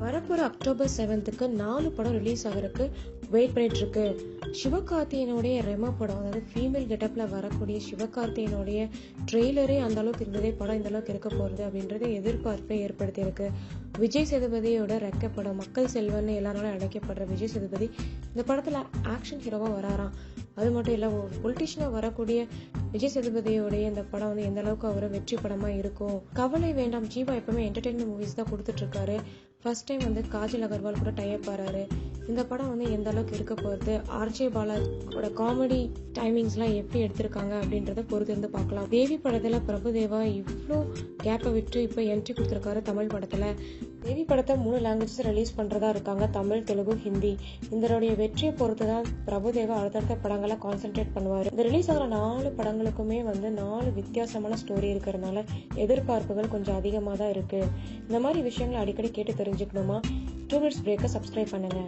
வரப்போற அக்டோபர் 7க்கு 4 படம் ரிலீஸ் ஆகிறதுக்கு வெயிட் பண்ணிட்டு இருக்கு. சிவகார்த்திகேயனுடைய ரெமோ படம், அதாவது ஃபீமேல் கெட்டப்ல வரக்கூடிய சிவகார்த்திகேயனுடைய ட்ரெய்லரே அந்த அளவுக்கு இருந்ததே, படம் இந்த அளவுக்கு இருக்க போறது அப்படின்றது எதிர்பார்ப்பை ஏற்படுத்தி இருக்கு. விஜய் சேதுபதியோட ரெக்க படம், மக்கள் செல்வன் எல்லாராலும் அழைக்கப்படுற விஜய் சேதுபதி இந்த படத்துல ஆக்ஷன் ஹீரோவா வராராம். அது மட்டும் இல்ல, ஒரு பொலிட்டிஷியனா வரக்கூடிய விஜய் சேதுபதியோடைய இந்த படம் வந்து எந்த அளவுக்கு அவரு வெற்றி படமா இருக்கும். கவலை வேண்டாம், ஜீவா எப்பவுமே என்டர்டைன்மெண்ட் மூவிஸ் தான் கொடுத்துட்டு இருக்காரு. ஃபர்ஸ்ட் டைம் வந்து காஜல் அகர்வால் கூட டைப் ஆறாரு. இந்த படம் வந்து எந்த அளவுக்கு இருக்க போகுது, ஆர்ஜே பாலாவோட காமெடி டைமிங்ஸ்லாம் எப்படி எடுத்திருக்காங்க அப்படின்றத பொறுத்து இருந்து பார்க்கலாம். தேவி படத்துல பிரபுதேவா இவ்வளோ கேப்பை விட்டு இப்போ என்ட்ரி கொடுத்துருக்காரு தமிழ் படத்துல. தேவி படத்தை 3 லாங்குவேஜஸ் ரிலீஸ் பண்றதா இருக்காங்க, தமிழ், தெலுங்கு, ஹிந்தி. இதனுடைய வெற்றியை பொறுத்து தான் பிரபுதேவா அடுத்தடுத்த படங்களை கான்சென்ட்ரேட் பண்ணுவாரு. இந்த ரிலீஸ் ஆகிற 4 படங்களுக்குமே வந்து 4 வித்தியாசமான ஸ்டோரி இருக்கிறதுனால எதிர்பார்ப்புகள் கொஞ்சம் அதிகமாக தான் இருக்கு. இந்த மாதிரி விஷயங்களை அடிக்கடி கேட்டு தெரிஞ்சுக்கணுமா? 2 மினிட்ஸ் பிரேக்கை சப்ஸ்கிரைப் பண்ணுங்க.